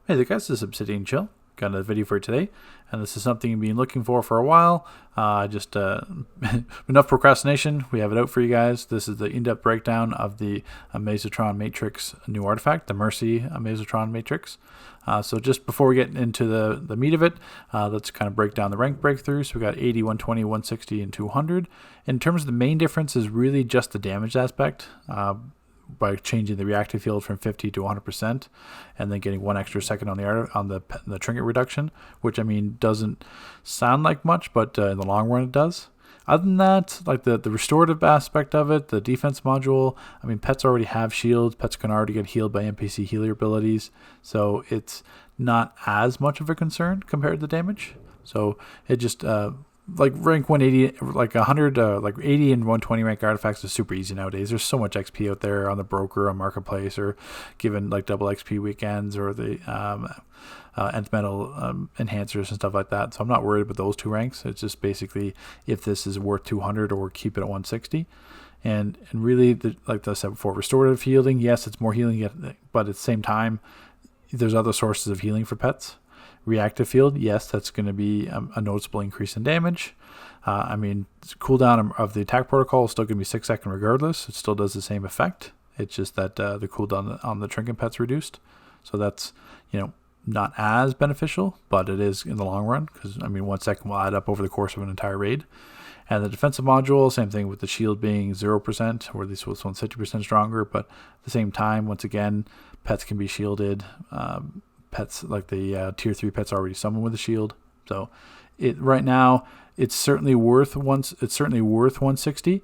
Hey there guys, this is Obsidian Chill. Got another video for you today, and this is something you've been looking for a while. Just enough procrastination. We have it out for you guys. This is the in-depth breakdown of the Amazotron Matrix new artifact, the M.E.R.C.Y Amazotron Matrix. So just before we get into the meat of it, let's kind of break down the rank breakthroughs. So we got 80, 120, 160, and 200. In terms of the main difference is really just the damage aspect. By changing the reactive field from 50 to 100%, and then getting 1 extra second on the trinket reduction, which I mean doesn't sound like much, but in the long run it does. Other than that, like the restorative aspect of it, the defense module, I mean pets already have shields, pets can already get healed by NPC healer abilities, so it's not as much of a concern compared to damage. So it just like rank 180, like 100, like 80 and 120 rank artifacts is super easy nowadays. There's so much XP out there on the broker, on marketplace, or given like double XP weekends, or the nth metal enhancers and stuff like that. So I'm not worried about those two ranks. It's just basically if this is worth 200 or keep it at 160. And really, like I said before, restorative healing, yes, it's more healing, but at the same time, there's other sources of healing for pets. Reactive Field, yes, that's going to be a noticeable increase in damage. I mean, cooldown of the attack protocol is still going to be 6 seconds regardless. It still does the same effect. It's just that the cooldown on the trinket pet's reduced. So that's, not as beneficial, but it is in the long run, because, I mean, 1 second will add up over the course of an entire raid. And the defensive module, same thing with the shield being 0%, or at least this one's 50% stronger, but at the same time, once again, pets can be shielded. Pets like the tier 3 pets already summon with a shield, so right now it's certainly worth 160.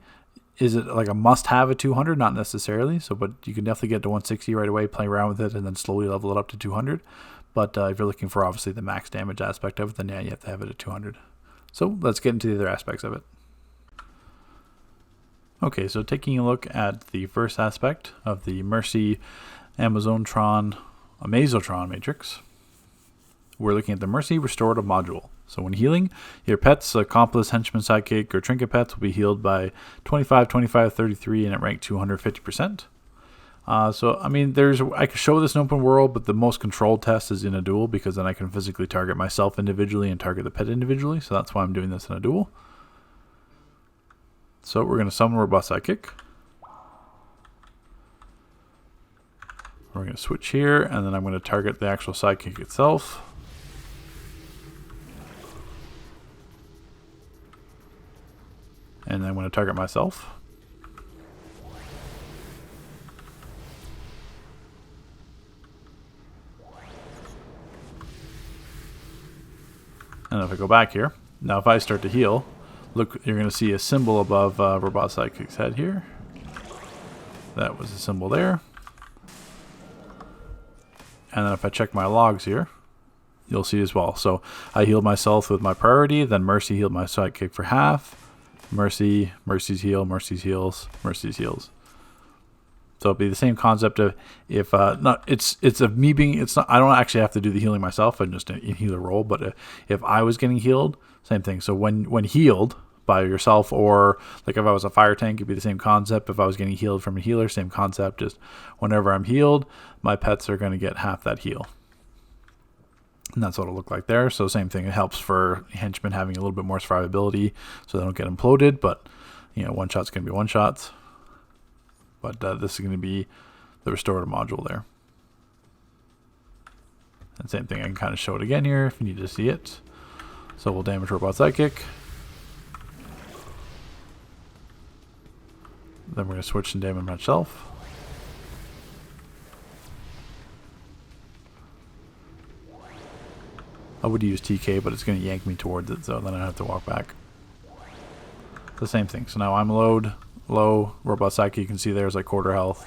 Is it like a must-have at 200? Not necessarily. So, but you can definitely get to 160 right away, play around with it, and then slowly level it up to 200. But if you're looking for obviously the max damage aspect of it, then yeah, you have to have it at 200. So let's get into the other aspects of it. Okay, so taking a look at the first aspect of the M.E.R.C.Y Amazotron Matrix, we're looking at the M.E.R.C.Y Restorative Module. So when healing, your pets, accomplice, henchman, sidekick, or trinket pets will be healed by 25, 25, 33, and at rank 250%. So I mean, I could show this in open world, but the most controlled test is in a duel, because then I can physically target myself individually and target the pet individually. So that's why I'm doing this in a duel. So we're going to summon robust sidekick. We're going to switch here, and then I'm going to target the actual sidekick itself. And then I'm going to target myself. And if I go back here, now if I start to heal, look, you're going to see a symbol above Robot Sidekick's head here. That was a symbol there. And then if I check my logs here, you'll see as well. So I healed myself with my priority, then M.E.R.C.Y healed my sidekick for half. M.E.R.C.'s heal, M.E.R.C.'s heals, M.E.R.C.'s heals. So it'll be the same concept of if I don't actually have to do the healing myself. I'm just in healer role. But if I was getting healed, same thing. So when healed by yourself, or like if I was a fire tank, it'd be the same concept. If I was getting healed from a healer, same concept. Just whenever I'm healed, my pets are going to get half that heal. And that's what it'll look like there. So same thing. It helps for henchmen having a little bit more survivability, so they don't get imploded. But one shot's going to be one shots. But this is going to be the restorative module there. And same thing. I can kind of show it again here if you need to see it. So we'll damage robot sidekick. Then we're going to switch and damage myself. I would use TK, but it's going to yank me towards it, so then I have to walk back. The same thing. So now I'm low, robot sidekick, you can see there's like quarter health.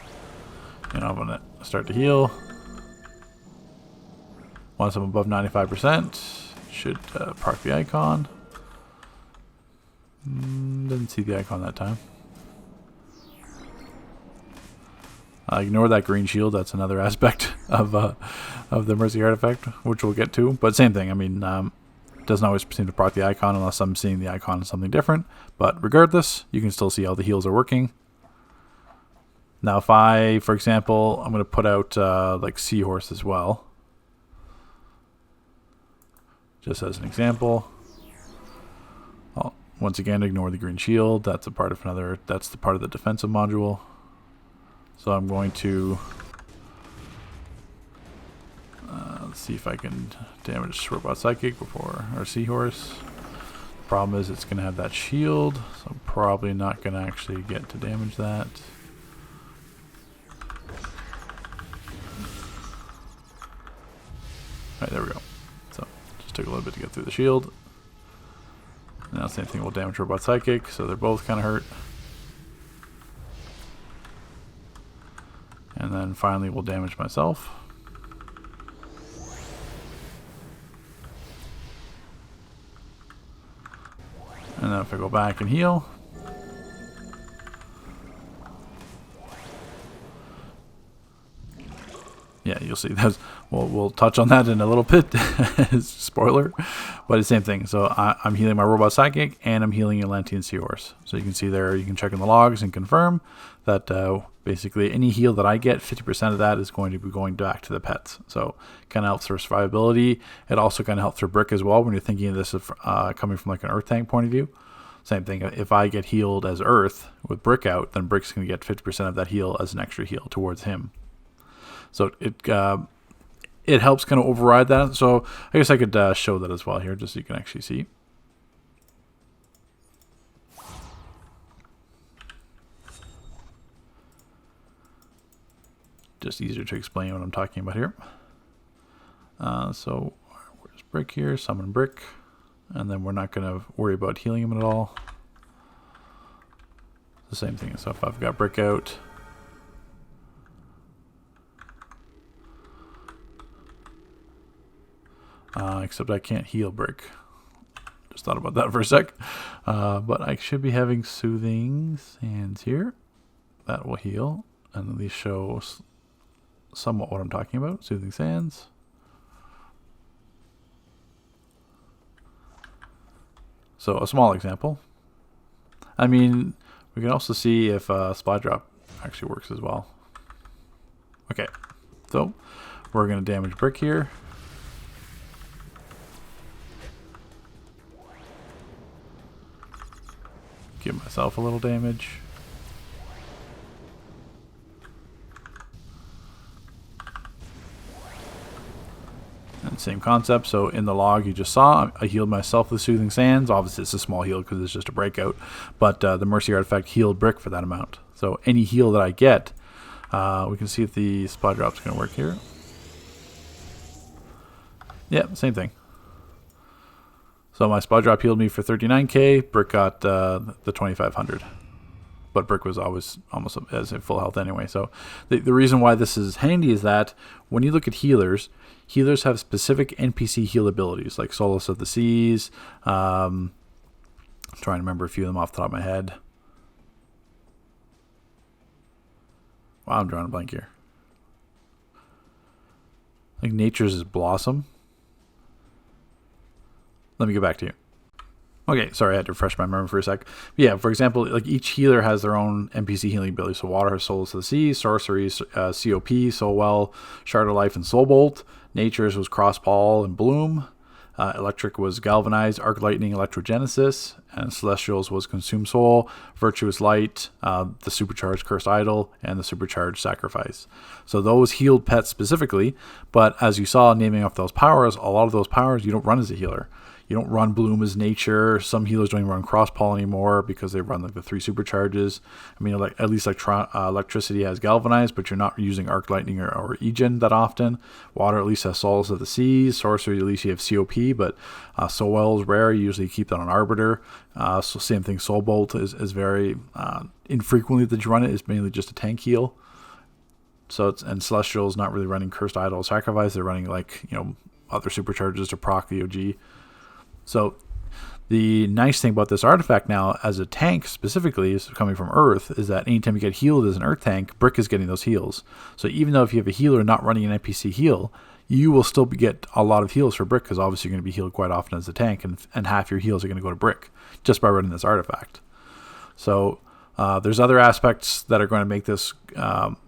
I'm going to start to heal. Once I'm above 95%, should park the icon. Didn't see the icon that time. Ignore that green shield. That's another aspect of the M.E.R.C.Y artifact, which we'll get to. But same thing. I mean, it doesn't always seem to proc the icon unless I'm seeing the icon as something different. But regardless, you can still see all the heals are working. Now, if I, for example, I'm going to put out like Seahorse as well. just as an example. I'll once again ignore the green shield. That's a part of another. That's the part of the defensive module. So I'm going to let's see if I can damage Robot Sidekick before our Seahorse. Problem is it's going to have that shield, so I'm probably not going to actually get to damage that. Alright, there we go. So just took a little bit to get through the shield. Now same thing will damage Robot Sidekick, so they're both kind of hurt. And then finally we'll damage myself. And then if I go back and heal, yeah, you'll see that's we'll touch on that in a little bit. Spoiler, but it's the same thing. So I'm healing my Robot Sidekick and I'm healing Atlantean Seahorse. So you can see there, you can check in the logs and confirm that basically any heal that I get, 50% of that is going to be going back to the pets. So kind of helps for survivability. It also kind of helps for Brick as well when you're thinking of this coming from like an Earth tank point of view. Same thing, if I get healed as Earth with Brick out, then Brick's going to get 50% of that heal as an extra heal towards him. So it helps kind of override that. So I guess I could show that as well here, just so you can actually see. Just easier to explain what I'm talking about here. So where's Brick here? Summon Brick. And then we're not going to worry about healing him at all. The same thing. So if I've got Brick out, except I can't heal Brick. Just thought about that for a sec. But I should be having Soothing Sands here. That will heal. And at least show somewhat what I'm talking about. Soothing Sands. So a small example. I mean, we can also see if Supply Drop actually works as well. Okay, so we're going to damage Brick here. Give myself a little damage. And same concept. So in the log you just saw, I healed myself with Soothing Sands. Obviously it's a small heal because it's just a breakout, but the Mercy artifact healed Brick for that amount. So any heal that I get, we can see if the supply drop's going to work here. Yeah, same thing. So my supply drop healed me for 39k. Brick got the 2500. But Brick was always almost as in full health anyway. So the reason why this is handy is that when you look at healers, healers have specific NPC heal abilities, like Solace of the Seas. I'm trying to remember a few of them off the top of my head. Wow, I'm drawing a blank here. I think Nature's is Blossom. Let me get back to you. Okay, sorry, I had to refresh my memory for a sec. Yeah, for example, like each healer has their own NPC healing ability. So Water has Souls of the Sea, Sorcery, COP, Soulwell, Shard of Life, and Soul Bolt. Nature's was Cross Paul and Bloom. Electric was Galvanize, Arc Lightning, Electrogenesis, and Celestials was Consume Soul, Virtuous Light, the Supercharged Cursed Idol, and the Supercharged Sacrifice. So those healed pets specifically, but as you saw naming off those powers, a lot of those powers you don't run as a healer. You don't run Bloom as Nature. Some healers don't even run Cross Paul anymore because they run like the 3 supercharges. I mean, like at least Electricity has Galvanized, but you're not using Arc Lightning or Egen that often. Water at least has Souls of the Seas. Sorcery at least you have COP, but Soulwell is rare. You usually keep that on Arbiter. So same thing. Soul Bolt is very infrequently that you run it. It's mainly just a tank heal. So and Celestial is not really running Cursed Idol Sacrifice. They're running like other supercharges to proc the OG. So the nice thing about this artifact now as a tank specifically is coming from Earth is that anytime you get healed as an Earth tank, Brick is getting those heals. So even though if you have a healer not running an NPC heal, you will still get a lot of heals for Brick because obviously you're going to be healed quite often as a tank and half your heals are going to go to Brick just by running this artifact. So there's other aspects that are going to make this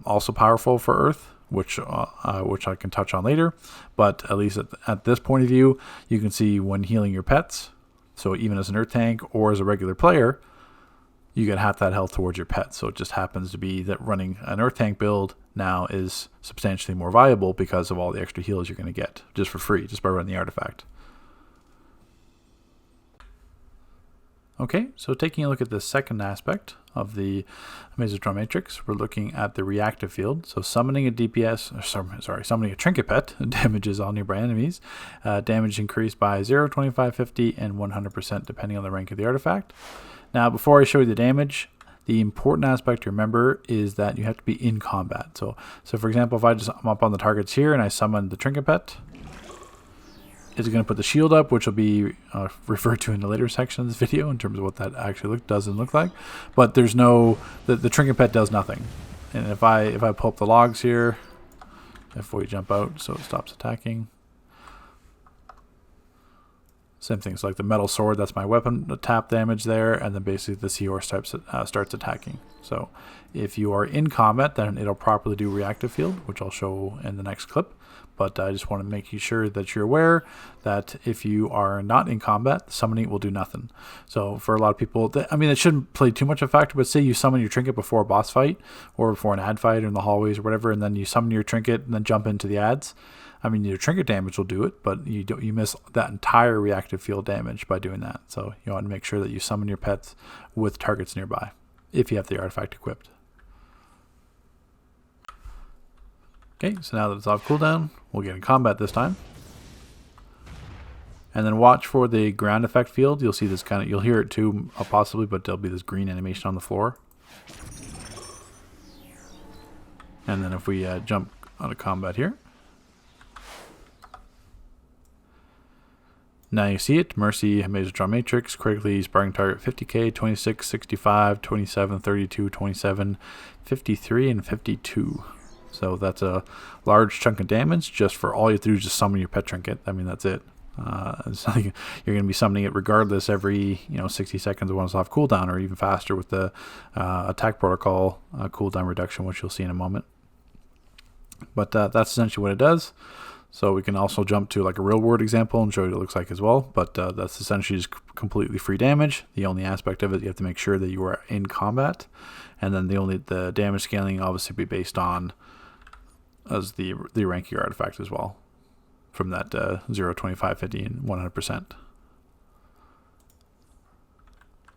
also powerful for Earth. which I can touch on later. But at least at this point of view, you can see when healing your pets. So even as an Earth tank or as a regular player, you get half that health towards your pets. So it just happens to be that running an Earth tank build now is substantially more viable because of all the extra heals you're going to get just for free, just by running the artifact. Okay, so taking a look at the second aspect of the Amazotron Matrix, we're looking at the Reactive Field. So summoning a DPS, summoning a Trinket Pet damages all nearby enemies. Damage increased by 0, 25, 50, and 100% depending on the rank of the artifact. Now, before I show you the damage, the important aspect to remember is that you have to be in combat. So for example, if I'm up on the targets here and I summon the Trinket Pet, it's going to put the shield up, which will be referred to in the later section of this video in terms of what that actually does and look like. But there's no, the Trinket Pet does nothing. And if I pull up the logs here, if we jump out so it stops attacking. Same thing, so like the metal sword, that's my weapon tap damage there, and then basically the Seahorse starts attacking. So if you are in combat, then it'll properly do Reactive Field, which I'll show in the next clip. But I just want to make you sure that you're aware that if you are not in combat, summoning will do nothing. So for a lot of people, I mean, it shouldn't play too much of a factor, but say you summon your Trinket before a boss fight or before an ad fight or in the hallways or whatever, and then you summon your Trinket and then jump into the ads. I mean, your Trinket damage will do it, but you miss that entire Reactive Field damage by doing that. So you want to make sure that you summon your pets with targets nearby if you have the artifact equipped. Okay, so now that it's off cooldown, we'll get in combat this time. And then watch for the ground effect field. You'll see this you'll hear it too, possibly, but there'll be this green animation on the floor. And then if we jump out of combat here. Now you see it, M.E.R.C.Y, Amazotron Matrix, critically sparking target 50k, 26, 65, 27, 32, 27, 53, and 52. So that's a large chunk of damage just for all you have to do is just summon your pet trinket. I mean, that's it. It's not like you're going to be summoning it regardless every 60 seconds once off cooldown, or even faster with the attack protocol cooldown reduction, which you'll see in a moment. But that's essentially what it does. So we can also jump to like a real world example and show you what it looks like as well. But that's essentially just completely free damage. The only aspect of it, you have to make sure that you are in combat. And then the damage scaling obviously be based on as the rank of your artifact as well. From that 0, 25, 50, and 100%.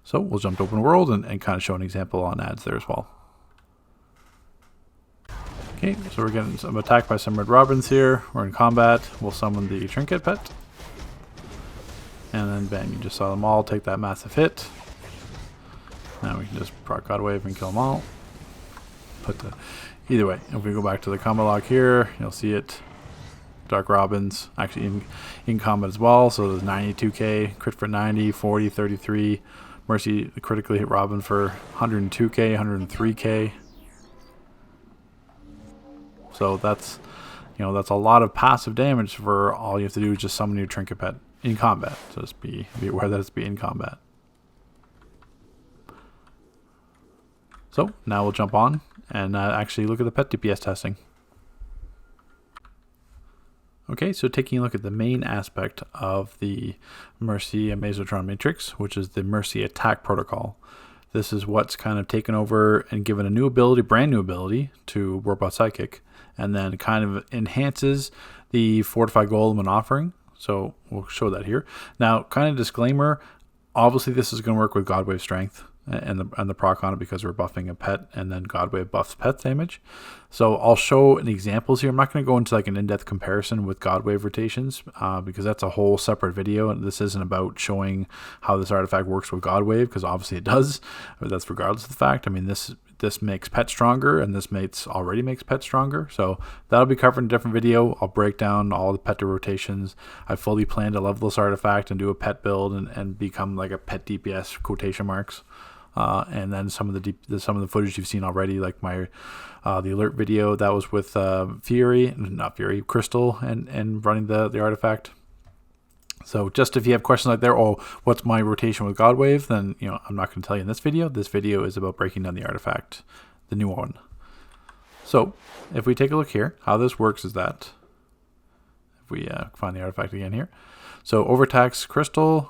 So we'll jump to open world and kind of show an example on ads there as well. Okay, so we're getting some attacked by some red robins here. We're in combat. We'll summon the Trinket Pet. And then bam, you just saw them all take that massive hit. Now we can just proc God Wave and kill them all. But either way, if we go back to the combo log here, you'll see it. Dark Robins actually in combat as well. So there's 92k, crit for 90, 40, 33. M.E.R.C.Y critically hit Robin for 102k, 103k. So that's a lot of passive damage for all you have to do is just summon your Trinket Pet in combat. So just be aware that it's in combat. So now we'll jump on and actually look at the pet DPS testing. Okay, so taking a look at the main aspect of the M.E.R.C.Y Amazotron Matrix, which is the M.E.R.C.Y attack protocol. This is what's kind of taken over and given a new ability, brand new ability to Robot Sidekick, and then kind of enhances the Fortified Golem and Offering. So we'll show that here. Now, kind of disclaimer, obviously this is going to work with God Wave Strength and the proc on it because we're buffing a pet, and then God Wave buffs pet damage. So I'll show examples here. I'm not going to go into like an in-depth comparison with God Wave rotations because that's a whole separate video, and this isn't about showing how this artifact works with God Wave, because obviously it does, but that's regardless of the fact. I mean, this makes pet stronger, and this already makes pet stronger. So that'll be covered in a different video. I'll break down all the pet rotations. I fully plan to level this artifact and do a pet build and become like a pet DPS quotation marks. And then some of the footage you've seen already, like my the alert video that was with Crystal and running the artifact. So just if you have questions like there, what's my rotation with God Wave, then I'm not going to tell you in this video. This video is about breaking down the artifact, the new one. So if we take a look here, how this works is that if we find the artifact again here. So overtax Crystal,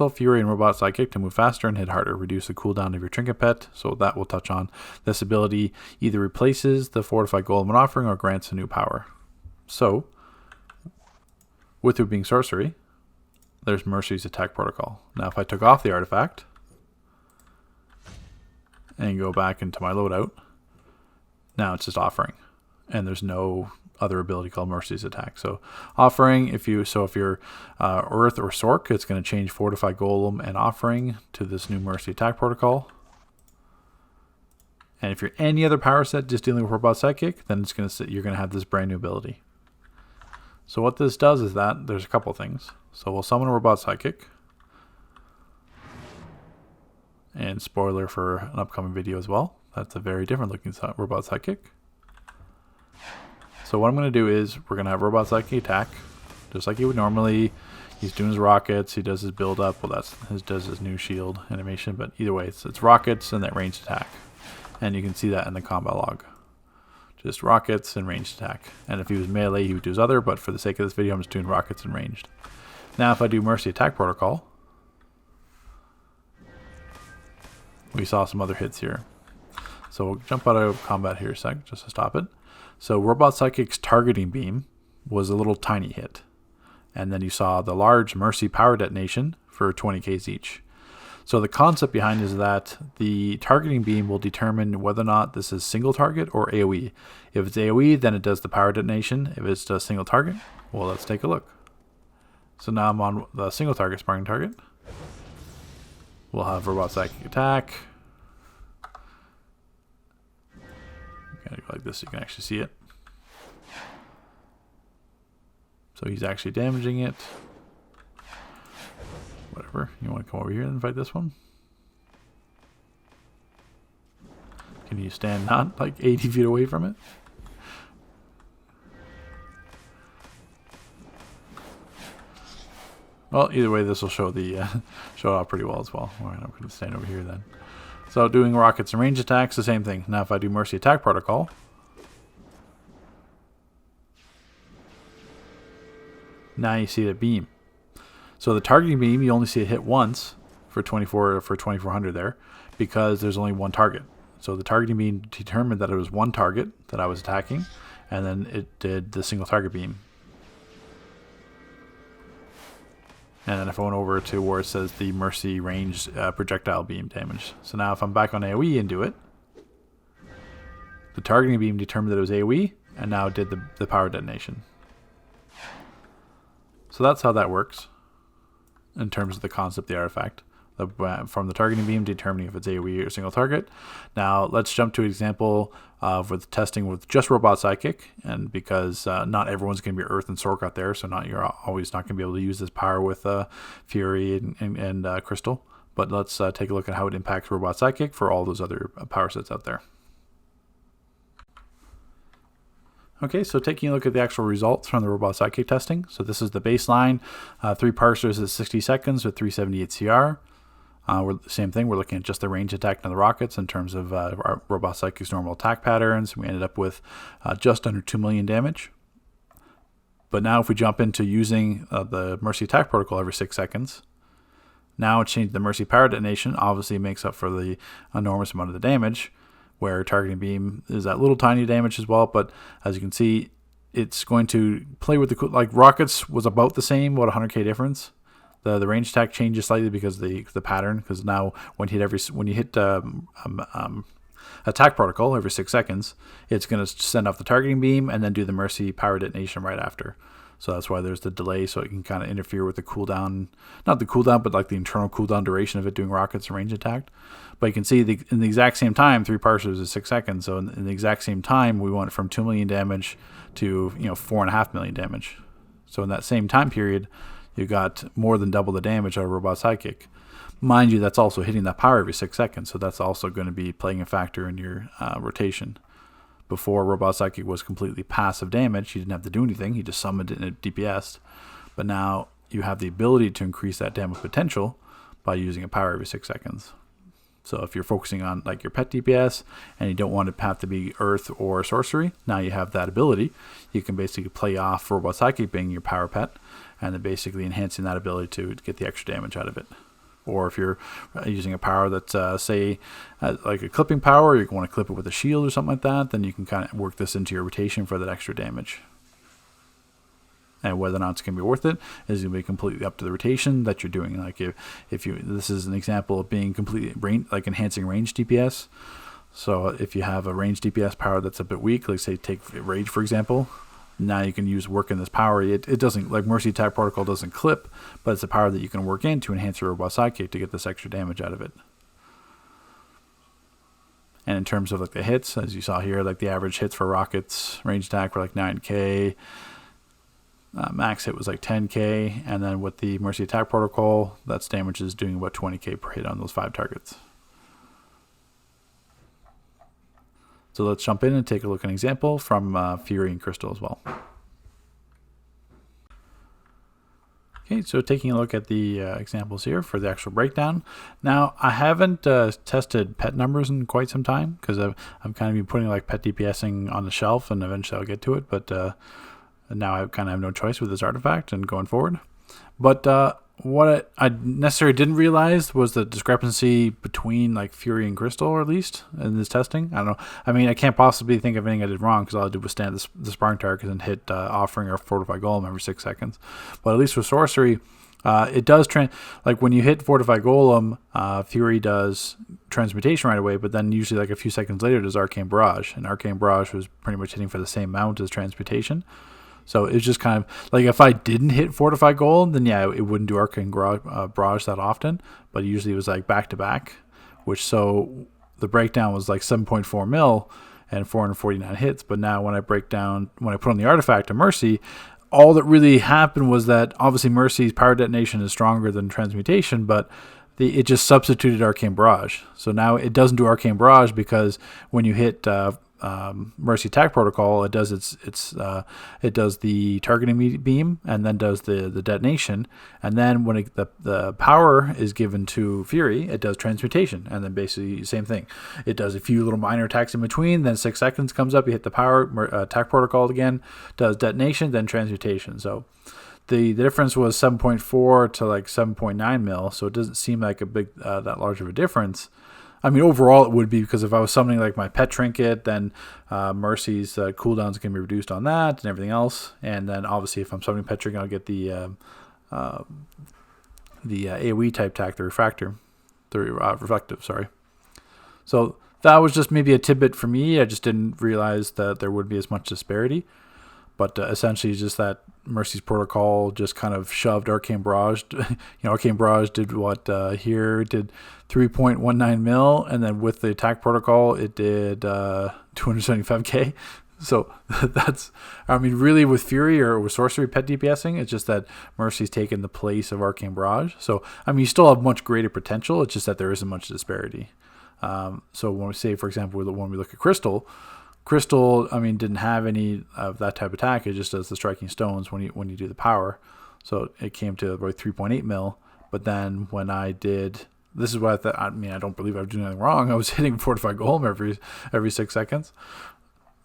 Fury, and Robot Sidekick to move faster and hit harder. Reduce the cooldown of your trinket pet. So that will touch on. This ability either replaces the fortified golem when offering or grants a new power. So with it being sorcery, there's M.E.R.C.'s attack protocol. Now if I took off the artifact and go back into my loadout, now it's just offering, and there's no other ability called M.E.R.C.'s attack. So offering, if you're Earth or Sorc, it's going to change fortified golem and offering to this new M.E.R.C. attack protocol. And if you're any other power set just dealing with Robot Sidekick, then you're going to have this brand new ability. So what this does is that there's a couple things. So we'll summon a Robot Sidekick. And spoiler for an upcoming video as well, that's a very different looking Robot Sidekick. So what I'm going to do is we're going to have Robot Sidekick attack, just like he would normally. He's doing his rockets, he does his build up, well does his new shield animation, but either way it's rockets and that ranged attack. And you can see that in the combat log. Just rockets and ranged attack. And if he was melee, he would do his other, but for the sake of this video, I'm just doing rockets and ranged. Now if I do M.E.R.C. attack protocol, we saw some other hits here. So we'll jump out of combat here a sec, just to stop it. So Robot Sidekick's targeting beam was a little tiny hit. And then you saw the large M.E.R.C. power detonation for 20Ks each. So the concept behind is that the targeting beam will determine whether or not this is single target or AOE. If it's AOE, then it does the power detonation. If it's a single target, well, let's take a look. So now I'm on the single target sparking target. We'll have Robot Sidekick attack. Gotta go like this so you can actually see it. So he's actually damaging it. Whatever. You want to come over here and fight this one? Can you stand not like 80 feet away from it? Well, either way, this will show the show it off pretty well as well. All right, I'm going to stand over here then. So doing rockets and range attacks, the same thing. Now if I do M.E.R.C. attack protocol, now you see the beam. So the targeting beam, you only see it hit once for 2400 there, because there's only one target. So the targeting beam determined that it was one target that I was attacking, and then it did the single target beam. And then if I went over to where it says the M.E.R.C. ranged projectile beam damage. So now if I'm back on AOE and do it, the targeting beam determined that it was AOE, and now it did the power detonation. So that's how that works in terms of the concept of the artifact. From the targeting beam determining if it's AOE or single target. Now let's jump to an example with testing with just Robot Sidekick, and because not everyone's going to be Earth and Sorc out there, so you're always not going to be able to use this power with Fury and Crystal. But let's take a look at how it impacts Robot Sidekick for all those other power sets out there. Okay, so taking a look at the actual results from the Robot Sidekick testing. So this is the baseline, 3 parsers at 60 seconds with 378 CR. Same thing, we're looking at just the range attack and the rockets in terms of our Robot Sidekick's normal attack patterns. We ended up with just under 2 million damage. But now if we jump into using the M.E.R.C. attack protocol every 6 seconds, now it's changed the M.E.R.C. power detonation, obviously makes up for the enormous amount of the damage, where targeting beam is that little tiny damage as well. But as you can see, it's going to play with the, like rockets was about the same, about 100k difference. The range attack changes slightly because the pattern, because now when you hit attack protocol every 6 seconds, it's going to send off the targeting beam and then do the M.E.R.C. power detonation right after. So that's why there's the delay, so it can kind of interfere with the cooldown, not the cooldown, but like the internal cooldown duration of it doing rockets and range attack. But you can see in the exact same time, 3 parsers is 6 seconds. So in the exact same time, we went from 2 million damage to 4.5 million damage. So in that same time period, you got more than double the damage out of Robot Sidekick. Mind you, that's also hitting that power every 6 seconds, so that's also going to be playing a factor in your rotation. Before, Robot Sidekick was completely passive damage. He didn't have to do anything. He just summoned it and it DPS'd. But now you have the ability to increase that damage potential by using a power every 6 seconds. So if you're focusing on like your pet DPS and you don't want to have to be Earth or Sorcery, now you have that ability. You can basically play off Robot Sidekick being your power pet, and then basically enhancing that ability to get the extra damage out of it. Or if you're using a power that's, say, like a clipping power, you want to clip it with a shield or something like that, then you can kind of work this into your rotation for that extra damage. And whether or not it's going to be worth it is going to be completely up to the rotation that you're doing. Like if you, this is an example of being completely like enhancing range DPS. So if you have a range DPS power that's a bit weak, like say take Rage for example, now you can use work in this power. It doesn't, like Mercy Attack Protocol doesn't clip, but it's a power that you can work in to enhance your Robot Sidekick to get this extra damage out of it. And in terms of like the hits, as you saw here, like the average hits for rockets, range attack were like 9k. Max hit was like 10k, and then with the Mercy Attack Protocol, that's damage is doing about 20k per hit on those 5 targets. So let's jump in and take a look at an example from Fury and Crystal as well. Okay, so taking a look at the examples here for the actual breakdown. Now, I haven't tested pet numbers in quite some time because I'm kind of been putting like pet DPSing on the shelf, and eventually I'll get to it, but now I kind of have no choice with this artifact and going forward. But what I necessarily didn't realize was the discrepancy between like Fury and Crystal, or at least in this testing. I don't know. I mean, I can't possibly think of anything I did wrong because all I did was stand the sparring target and hit Offering or Fortify Golem every 6 seconds. But at least with Sorcery, it does like when you hit Fortify Golem, Fury does Transmutation right away, but then usually like a few seconds later does Arcane Barrage, and Arcane Barrage was pretty much hitting for the same amount as Transmutation. So it's just kind of like if I didn't hit Fortify Gold, then yeah, it wouldn't do Arcane Barrage that often. But usually it was like back to back, which so the breakdown was like 7.4 mil and 449 hits. But now when I put on the artifact of Mercy, all that really happened was that obviously Mercy's power detonation is stronger than Transmutation, but it just substituted Arcane Barrage. So now it doesn't do Arcane Barrage because when you hit Mercy Attack Protocol, it does it does the targeting beam and then does the detonation, and then when the power is given to Fury, it does Transmutation, and then basically same thing. It does a few little minor attacks in between, then 6 seconds comes up, you hit the power attack protocol again, does detonation, then Transmutation. So the difference was 7.4 to like 7.9 mil, so it doesn't seem like a big that large of a difference. I mean, overall it would be, because if I was summoning like my pet trinket, then Mercy's cooldowns can be reduced on that and everything else. And then obviously if I'm summoning pet trinket, I'll get the AOE type attack, the reflective, sorry. So that was just maybe a tidbit for me. I just didn't realize that there would be as much disparity. But essentially just that Mercy's protocol just kind of shoved Arcane Barrage. Arcane Barrage did what here did 3.19 mil, and then with the attack protocol it did 275k. So that's, I mean, really with Fury or with Sorcery pet DPSing, it's just that Mercy's taken the place of Arcane Barrage. So I mean, you still have much greater potential. It's just that there isn't much disparity. So when we say, for example, when we look at Crystal, I mean, didn't have any of that type of attack. It just does the striking stones when you do the power. So it came to about 3.8 mil. But then when I did, this is what I thought. I mean, I don't believe I was doing anything wrong. I was hitting Fortify Golem every 6 seconds.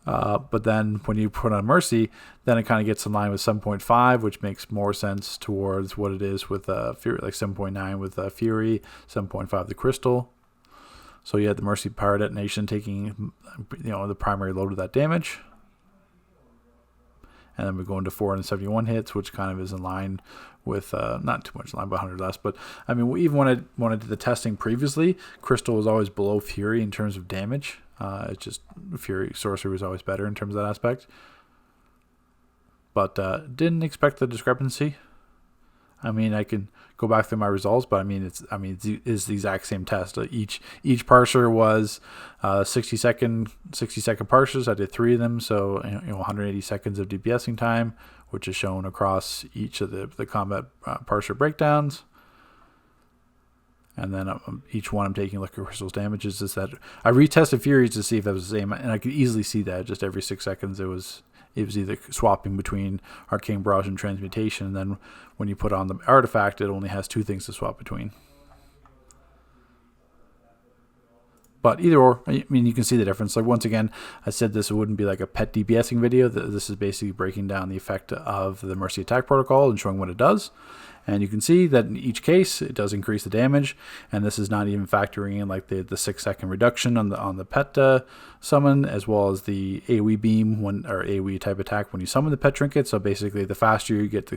But then when you put on Mercy, then it kind of gets in line with 7.5, which makes more sense towards what it is with Fury, like 7.9 with Fury, 7.5 the Crystal. So you had the Mercy power detonation taking, the primary load of that damage. And then we go into 471 hits, which kind of is in line with, not too much in line, but 100 less. But I mean, even when I did the testing previously, Crystal was always below Fury in terms of damage. It's just Fury Sorcery was always better in terms of that aspect. But didn't expect the discrepancy. I mean, I can go back through my results, but it's the exact same test. Each parser was 60 second parsers. I did 3 of them, so 180 seconds of DPSing time, which is shown across each of the combat parser breakdowns. And then each one I'm taking a look at Crystal's damages. Is that I retested Furies to see if that was the same, and I could easily see that just every 6 seconds it was either swapping between Arcane Barrage and Transmutation, and then when you put on the artifact, it only has 2 things to swap between. But either or, I mean, you can see the difference. Like, once again, I said this wouldn't be like a pet DPSing video. This is basically breaking down the effect of the Mercy attack protocol and showing what it does. And you can see that in each case, it does increase the damage. And this is not even factoring in like the 6-second reduction on the pet summon, as well as the AOE beam or AOE type attack when you summon the pet trinket. So basically, the faster you get,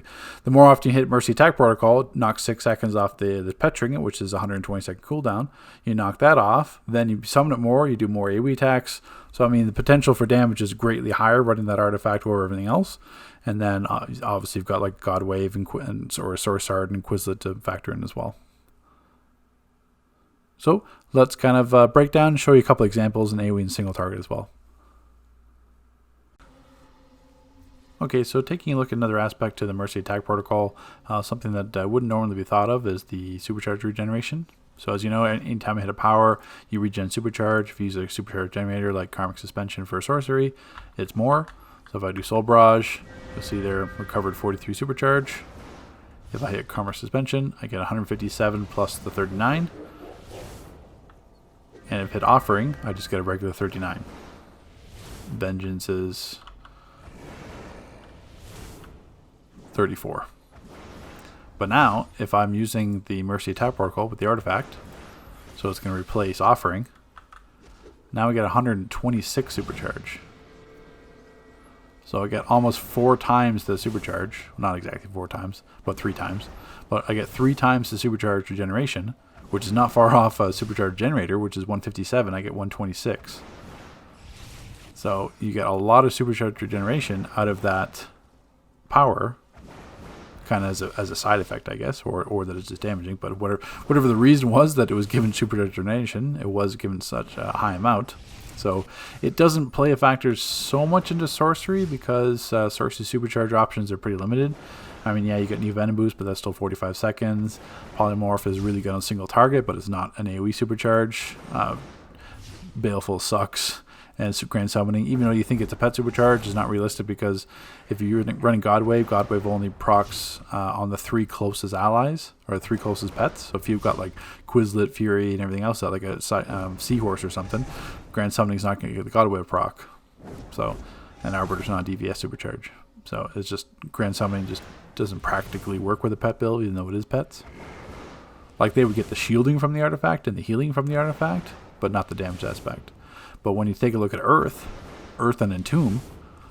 the more often you hit Mercy attack protocol, it knocks 6 seconds off the pet trinket, which is 120-second cooldown. You knock that off, then you summon it more, you do more AOE attacks. So I mean, the potential for damage is greatly higher running that artifact over everything else. And then obviously you've got like God Wave or Source Shard and Quizlet to factor in as well. So let's kind of break down and show you a couple examples in AOE and single target as well. Okay, so taking a look at another aspect to the Mercy attack protocol, something that wouldn't normally be thought of is the Supercharge Regeneration. So as you know, anytime you hit a power, you regen Supercharge. If you use a Supercharge generator like Karmic Suspension for a sorcery, it's more. So if I do Soul Barrage, you'll see there recovered 43 Supercharge. If I hit Karmic Suspension, I get 157 plus the 39. And if I hit Offering, I just get a regular 39. Vengeance is 34. But now, if I'm using the Mercy attack protocol with the artifact, so it's going to replace Offering, now we get 126 Supercharge. So I get almost 4 times the Supercharge. Not exactly 4 times, but 3 times. But I get 3 times the Supercharge Regeneration, which is not far off a Supercharge Generator, which is 157. I get 126. So you get a lot of Supercharge Regeneration out of that power, kind of as a side effect, I guess, or that it's just damaging. But whatever the reason was that it was given Supercharge Regeneration, it was given such a high amount. So it doesn't play a factor so much into sorcery because sorcery supercharge options are pretty limited. I mean, yeah, you get new Venom Boost, but that's still 45 seconds. Polymorph is really good on single target, but it's not an AoE supercharge. Baleful sucks. And Grand Summoning, even though you think it's a pet supercharge, is not realistic because if you're running God Wave only procs on the 3 closest allies or 3 closest pets. So if you've got like Quizlet, Fury, and everything else, like a Seahorse or something, Grand Summoning's not going to get the God Wave proc. So, and Arbiter's not a DPS supercharge. So it's just Grand Summoning just doesn't practically work with a pet build, even though it is pets. Like they would get the shielding from the artifact and the healing from the artifact, but not the damage aspect. But when you take a look at Earth and Entomb,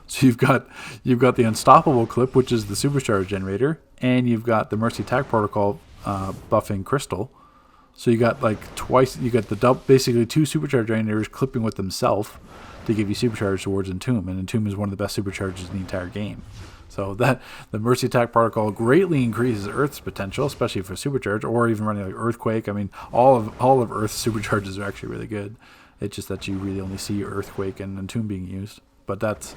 so you've got the Unstoppable clip, which is the Supercharge Generator, and you've got the Mercy attack protocol buffing Crystal. So you got like twice. You got basically 2 Supercharge Generators clipping with themselves to give you Supercharge towards Entomb, and Entomb is one of the best Supercharges in the entire game. So that the Mercy attack protocol greatly increases Earth's potential, especially for Supercharge, or even running like Earthquake. I mean, all of Earth's Supercharges are actually really good. It's just that you really only see Earthquake and Entomb being used, but that's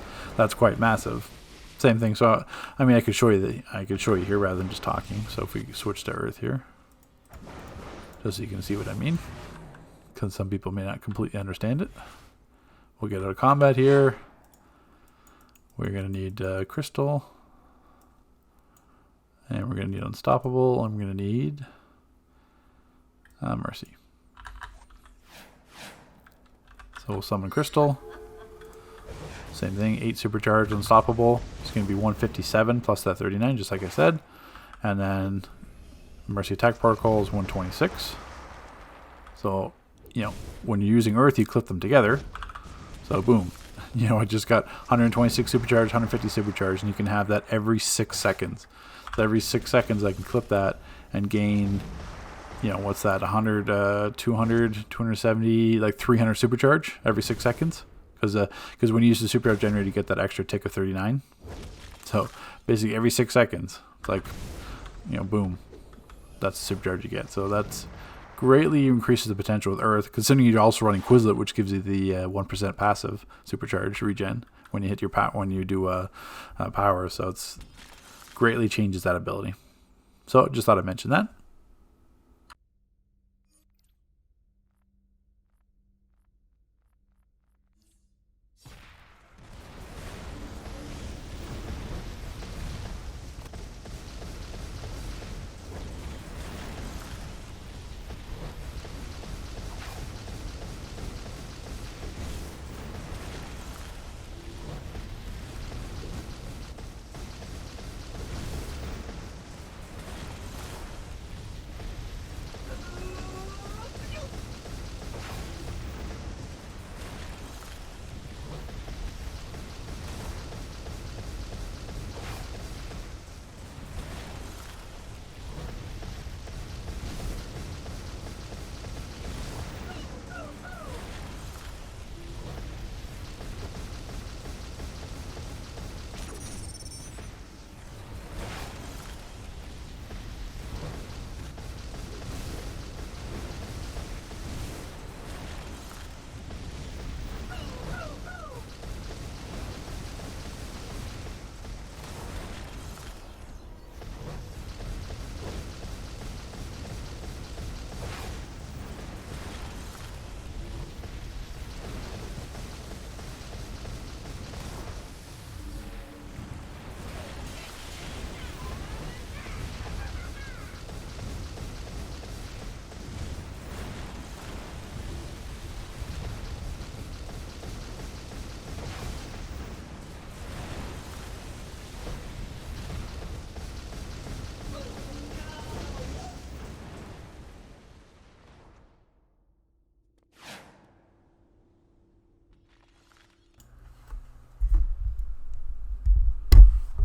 quite massive. Same thing. So I mean, I could show you here rather than just talking. So if we switch to Earth here, just so you can see what I mean, because some people may not completely understand it. We'll get out of combat here. We're gonna need Crystal, and we're gonna need Unstoppable, and we're gonna need Mercy. So we'll summon Crystal. Same thing, 8 Supercharge Unstoppable. It's going to be 157 plus that 39, just like I said. And then Mercy attack protocol is 126. So, when you're using Earth, you clip them together. So boom. I just got 126 Supercharge, 150 Supercharge, and you can have that every 6 seconds. So every 6 seconds I can clip that and gain... what's that, 100, 200, 270, like 300 Supercharge every 6 seconds? Because when you use the Supercharge Generator, you get that extra tick of 39. So basically every 6 seconds, it's like, boom, that's the Supercharge you get. So that's greatly increases the potential with Earth, considering you're also running Quizlet, which gives you the 1% passive Supercharge regen when you hit your when you do power. So it's greatly changes that ability. So just thought I'd mention that.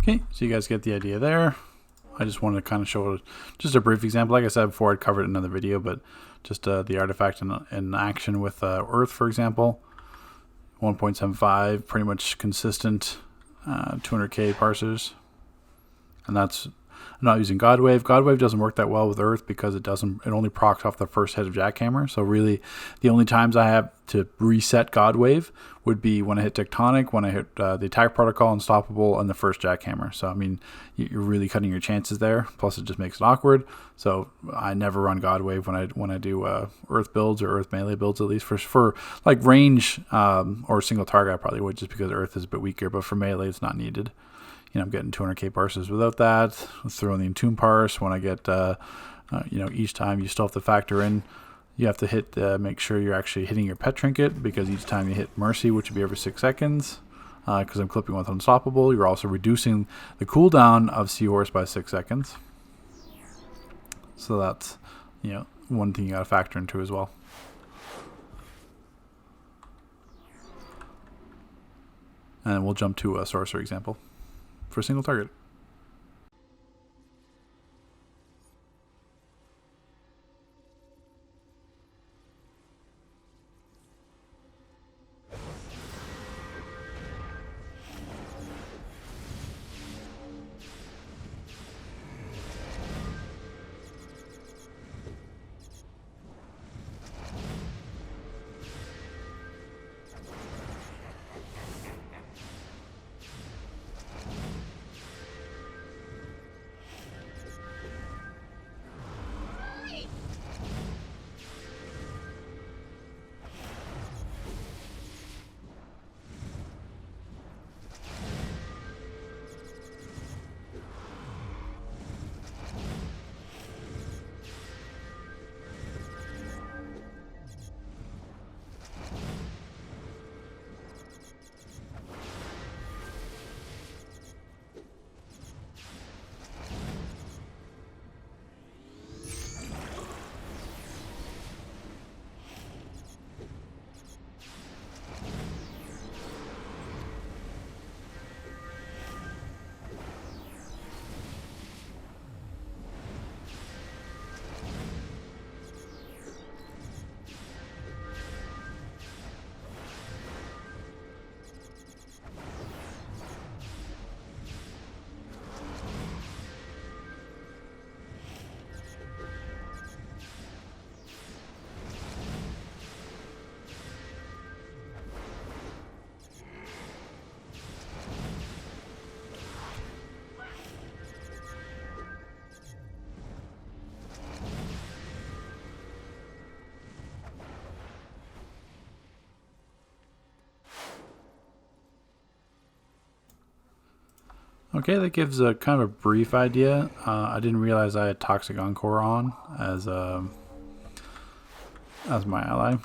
Okay, so you guys get the idea there. I just wanted to kind of show just a brief example. Like I said before, I'd covered it in another video, but just the artifact in action with Earth, for example. 1.75, pretty much consistent, 200k parsers. And that's, I'm not using Godwave. Godwave doesn't work that well with Earth because it only procs off the first hit of Jackhammer. So really, the only times I have to reset Godwave would be when I hit Tectonic, when I hit the Attack Protocol, Unstoppable, and the first Jackhammer. So I mean, you're really cutting your chances there. Plus, it just makes it awkward. So I never run Godwave when I do Earth builds or Earth melee builds, at least for like range or single target. I probably would, just because Earth is a bit weaker. But for melee, it's not needed. You know, I'm getting 200k parses without that. Let's throw in the Entomb parse. When I get, each time you still have to factor in, you have to hit, make sure you're actually hitting your pet trinket, because each time you hit Mercy, which would be every 6 seconds, because I'm clipping with Unstoppable, you're also reducing the cooldown of Seahorse by 6 seconds. So that's, one thing you got to factor into as well. And we'll jump to a Sorcerer example for a single target. Okay, that gives a kind of a brief idea. I didn't realize I had Toxic Encore on as my ally,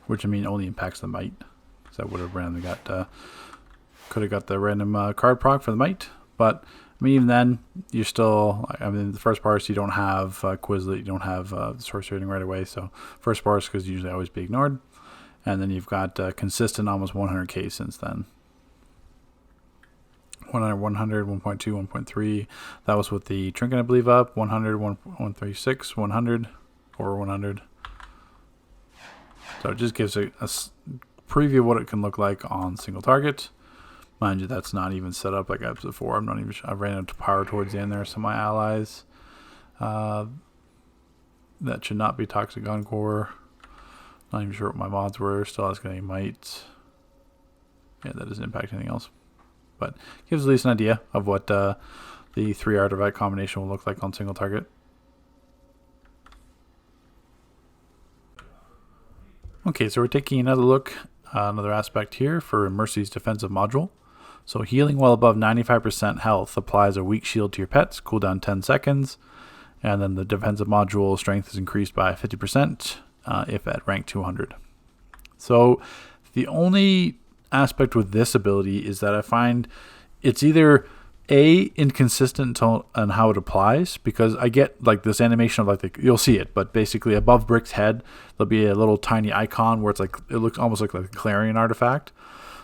which I mean only impacts the might. So I would have randomly could have got the random card proc for the might, but I mean even then you're still. I mean the first parse you don't have Quizlet, you don't have Sorcery Rating right away. So first parse because usually always be ignored, and then you've got consistent almost 100k since then. 100, 1.2, 1.3. That was with the trinket, I believe, up. 100, 136, 100, or 100. So it just gives a preview of what it can look like on single target. Mind you, that's not even set up like I was before. I'm not even sure. I ran out of power towards the end there. Some of my allies. That should not be Toxic Encore. Not even sure what my mods were. Still asking any might. Yeah, that doesn't impact anything else. But gives at least an idea of what the 3 artifact combination will look like on single target. Okay, so we're taking another look, another aspect here for M.E.R.C.'s defensive module. So healing while above 95% health applies a weak shield to your pets, cooldown 10 seconds. And then the defensive module strength is increased by 50% if at rank 200. So the only aspect with this ability is that I find it's either inconsistent on how it applies, because I get like this animation of like you'll see it, but basically above Brick's head there'll be a little tiny icon where it's like it looks almost like a Clarion artifact.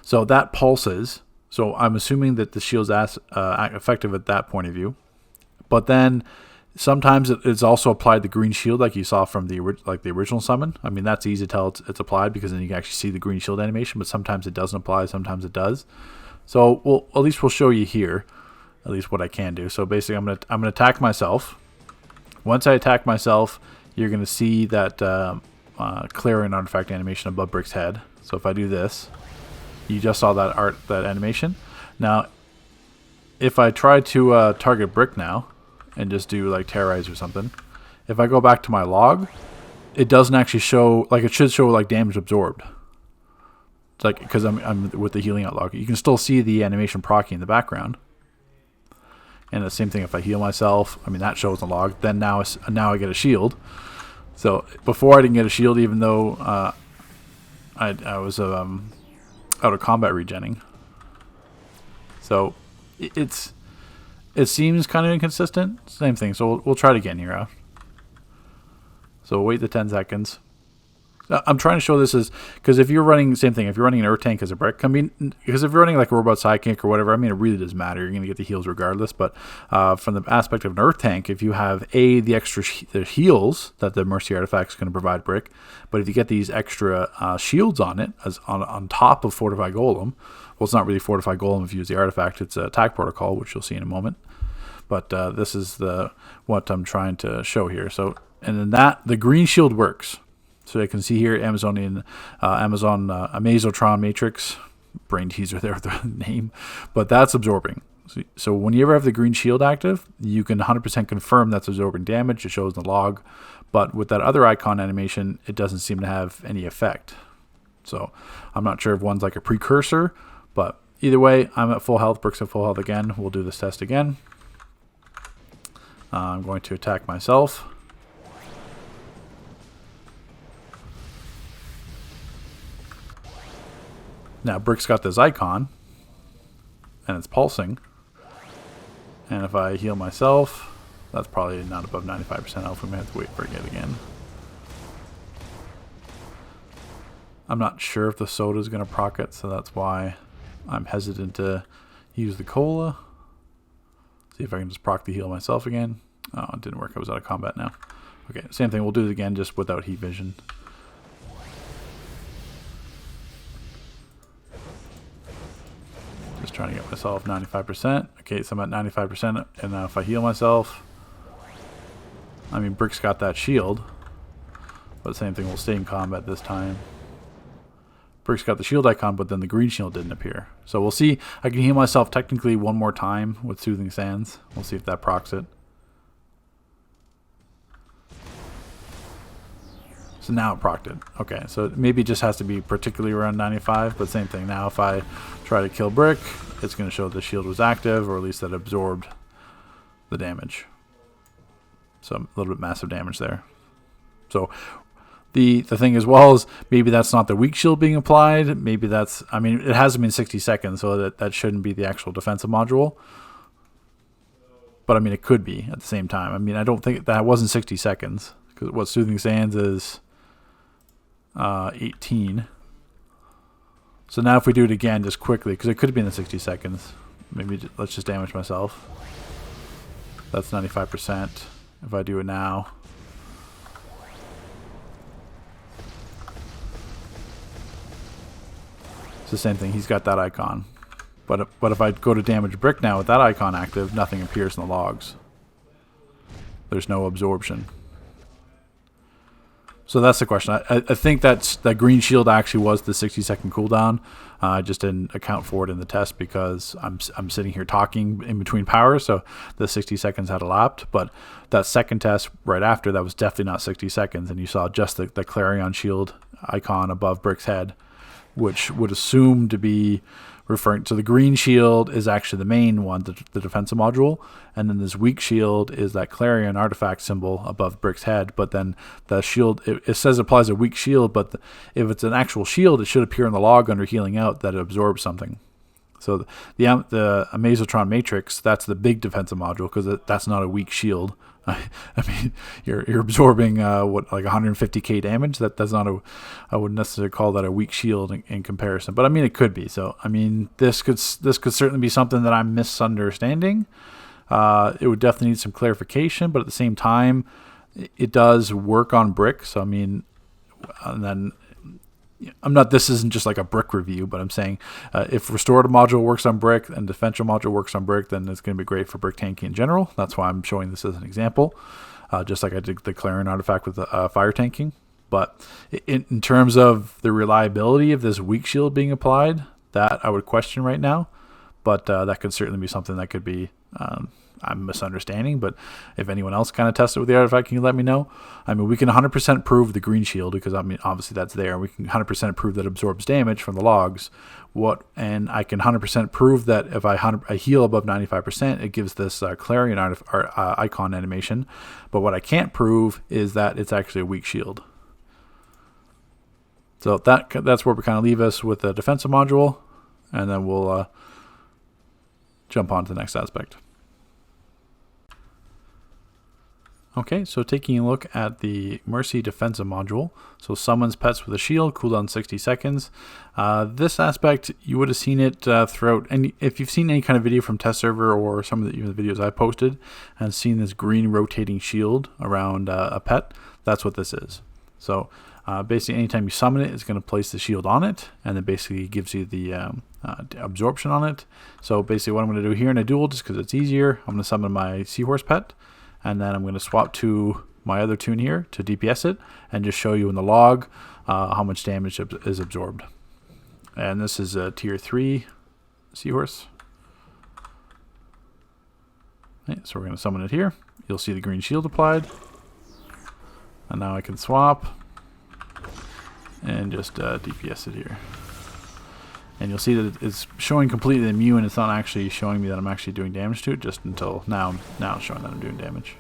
So that pulses. So I'm assuming that the shield's effective at that point of view. But then sometimes it's also applied the green shield like you saw from the original summon. I mean, that's easy to tell it's applied because then you can actually see the green shield animation, but sometimes it doesn't apply, sometimes it does. So at least we'll show you here, at least what I can do. So basically I'm gonna attack myself. Once I attack myself, you're gonna see that Clarion artifact animation above Brick's head. So if I do this, you just saw that animation. Now, if I try to target Brick now, and just do like terrorize or something, if I go back to my log, it doesn't actually show, like it should show like damage absorbed. It's like, because I'm with the healing out log, you can still see the animation proccing in the background. And the same thing if I heal myself, I mean that shows the log. Then now I get a shield. So before I didn't get a shield, even though I was out of combat regenning. So it seems kind of inconsistent. Same thing. So we'll try it again here. So wait the 10 seconds. I'm trying to show this as, because if you're running, same thing, if you're running an Earth tank as a Brick, I mean, because if you're running like a robot Sidekick or whatever, I mean, it really doesn't matter. You're going to get the heals regardless. But from the aspect of an Earth tank, if you have the extra the heals that the M.E.R.C.Y artifact is going to provide Brick, but if you get these extra shields on it as on top of Fortify Golem, well, it's not really Fortify Golem if you use the artifact. It's an attack protocol, which you'll see in a moment. But this is what I'm trying to show here. So, and then the green shield works. So you can see here Amazotron Matrix, brain teaser there with the name, but that's absorbing. So when you ever have the green shield active, you can 100% confirm that's absorbing damage. It shows in the log, but with that other icon animation, it doesn't seem to have any effect. So I'm not sure if one's like a precursor, but either way, I'm at full health. Brick's at full health again. We'll do this test again. I'm going to attack myself. Now Brick's got this icon, and it's pulsing. And if I heal myself, that's probably not above 95% health. We may have to wait for it again. I'm not sure if the soda is going to proc it, so that's why I'm hesitant to use the cola. See if I can just proc the heal myself again. Oh, it didn't work. I was out of combat now. Okay, same thing. We'll do it again, just without heat vision. Just trying to get myself 95%. Okay, so I'm at 95%, and now if I heal myself, I mean, Brick's got that shield, but same thing, we'll stay in combat this time. Brick's got the shield icon, but then the green shield didn't appear. So we'll see. I can heal myself technically one more time with Soothing Sands. We'll see if that procs it. So now it procced it. Okay, so maybe it just has to be particularly around 95, but same thing. Now if I try to kill Brick, it's going to show the shield was active, or at least that it absorbed the damage. So a little bit massive damage there. So the thing as well is maybe that's not the weak shield being applied. Maybe that's, I mean, it hasn't been 60 seconds, so that shouldn't be the actual defensive module. But I mean, it could be at the same time. I mean, I don't think that wasn't 60 seconds, because what Soothing Sands is 18. So now if we do it again just quickly, because it could have been in 60 seconds, maybe let's just damage myself. That's 95%. If I do it now, it's the same thing. He's got that icon, but if I go to damage Brick now with that icon active, nothing appears in the logs. There's no absorption. So that's the question. I think that green shield actually was the 60-second cooldown. I just didn't account for it in the test because I'm sitting here talking in between powers, so the 60 seconds had elapsed. But that second test right after, that was definitely not 60 seconds, and you saw just the Clarion shield icon above Brick's head, which would assume to be referring to the green shield is actually the main one, the defensive module, and then this weak shield is that Clarion artifact symbol above Brick's head. But then the shield, it says it applies a weak shield, but if it's an actual shield, it should appear in the log under healing out that it absorbs something. So the Amazotron Matrix, that's the big defensive module, because that's not a weak shield. I mean, you're absorbing what, like 150k damage. That's not a, I wouldn't necessarily call that a weak shield in comparison, but I mean it could be. So I mean this could certainly be something that I'm misunderstanding. It would definitely need some clarification, but at the same time, it does work on brick. So I mean, and then this isn't just like a brick review, but I'm saying if Restorative Module works on brick and Defensive Module works on brick, then it's going to be great for brick tanking in general. That's why I'm showing this as an example, just like I did the Clarion artifact with fire tanking. But in terms of the reliability of this weak shield being applied, that I would question right now. But that could certainly be something that could be I'm misunderstanding. But if anyone else kind of tested with the artifact, can you let me know? I mean, we can 100% prove the green shield because I mean, obviously that's there. We can 100% prove that it absorbs damage from the logs. And I can 100% prove that if I heal above 95%, it gives this Clarion icon animation. But what I can't prove is that it's actually a weak shield. So that's where we kind of leave us with the defensive module, and then we'll jump on to the next aspect. Okay, so taking a look at the Mercy defensive module. So summons pets with a shield, cooldown 60 seconds. This aspect, you would have seen it throughout, and if you've seen any kind of video from test server or some of the videos I posted and seen this green rotating shield around a pet, that's what this is. So basically anytime you summon it, it's going to place the shield on it, and then basically gives you the absorption on it. So basically what I'm going to do here in a duel, just because it's easier, I'm going to summon my seahorse pet, and then I'm going to swap to my other tune here to DPS it and just show you in the log how much damage is absorbed. And this is a tier 3 seahorse. Okay, so we're going to summon it here. You'll see the green shield applied. And now I can swap and just DPS it here. And you'll see that it's showing completely immune. It's not actually showing me that I'm actually doing damage to it, just until now it's showing that I'm doing damage.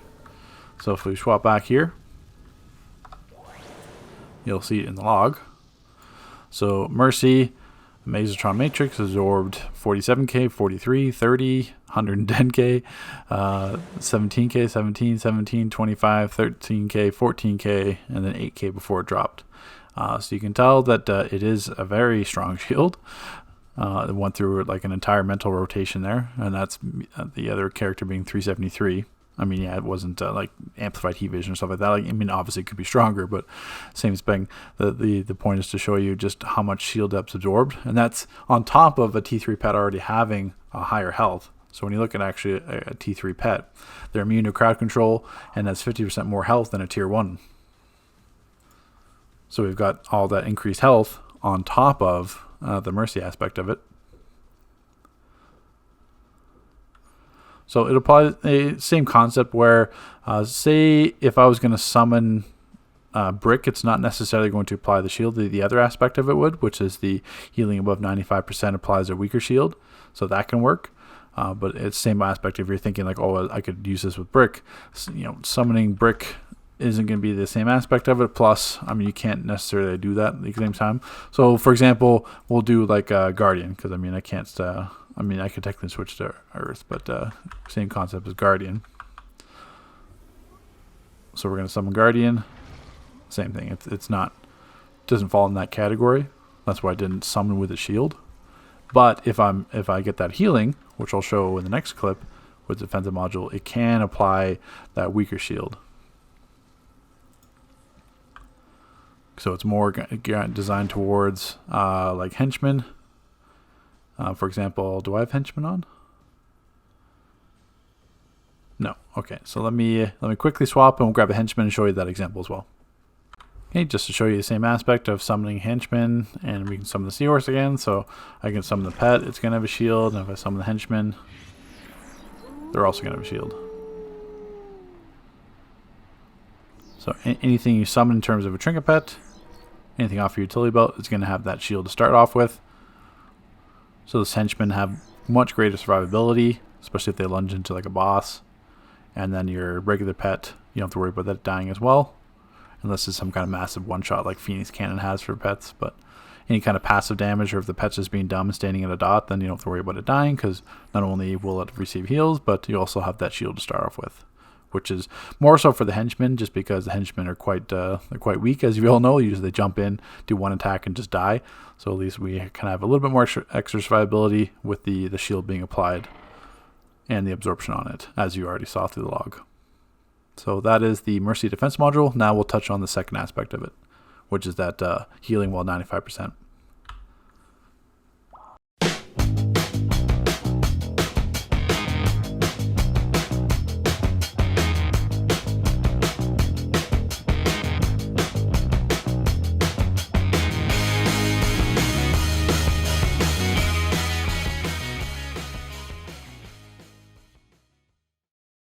So if we swap back here, you'll see it in the log. So M.E.R.C., Amazotron Matrix absorbed 47k, 43, 30, 110k, 17k, 17, 17, 25, 13k, 14k, and then 8k before it dropped. So you can tell that it is a very strong shield. It went through like an entire mental rotation there, and that's the other character being 373. I mean, yeah, it wasn't like amplified heat vision or stuff like that. Like, I mean, obviously it could be stronger, but same thing. The point is to show you just how much shield depth's absorbed, and that's on top of a T3 pet already having a higher health. So when you look at actually a T3 pet, they're immune to crowd control, and that's 50% more health than a tier 1. So we've got all that increased health on top of the M.E.R.C. aspect of it. So it applies the same concept where, say if I was going to summon brick, it's not necessarily going to apply the shield. The other aspect of it would, which is the healing above 95% applies a weaker shield. So that can work. But it's the same aspect if you're thinking like, oh, I could use this with brick. So, you know, summoning brick isn't going to be the same aspect of it. Plus, I mean, you can't necessarily do that at the same time. So, for example, we'll do like Guardian, because I mean, I can't. I mean, I could technically switch to Earth, but same concept as Guardian. So we're going to summon Guardian. Same thing. It's not, doesn't fall in that category. That's why I didn't summon with a shield. But if I get that healing, which I'll show in the next clip with the defensive module, it can apply that weaker shield. So it's more designed towards like henchmen. For example, do I have henchmen on? No. Okay, so let me quickly swap and we'll grab a henchman and show you that example as well. Okay, just to show you the same aspect of summoning henchmen, and we can summon the seahorse again. So I can summon the pet, it's gonna have a shield, and if I summon the henchman, they're also gonna have a shield. So anything you summon in terms of a trinket pet, anything off your utility belt, it's gonna have that shield to start off with. So the henchmen have much greater survivability, especially if they lunge into like a boss. And then your regular pet, you don't have to worry about that dying as well, unless it's some kind of massive one-shot like Phoenix Cannon has for pets. But any kind of passive damage, or if the pet's just being dumb and standing at a dot, then you don't have to worry about it dying, because not only will it receive heals, but you also have that shield to start off with, which is more so for the henchmen, just because the henchmen are quite weak, as you all know. Usually they jump in, do one attack, and just die. So at least we kind of have a little bit more extra survivability with the shield being applied and the absorption on it, as you already saw through the log. So that is the Mercy defense module. Now we'll touch on the second aspect of it, which is that healing while 95%.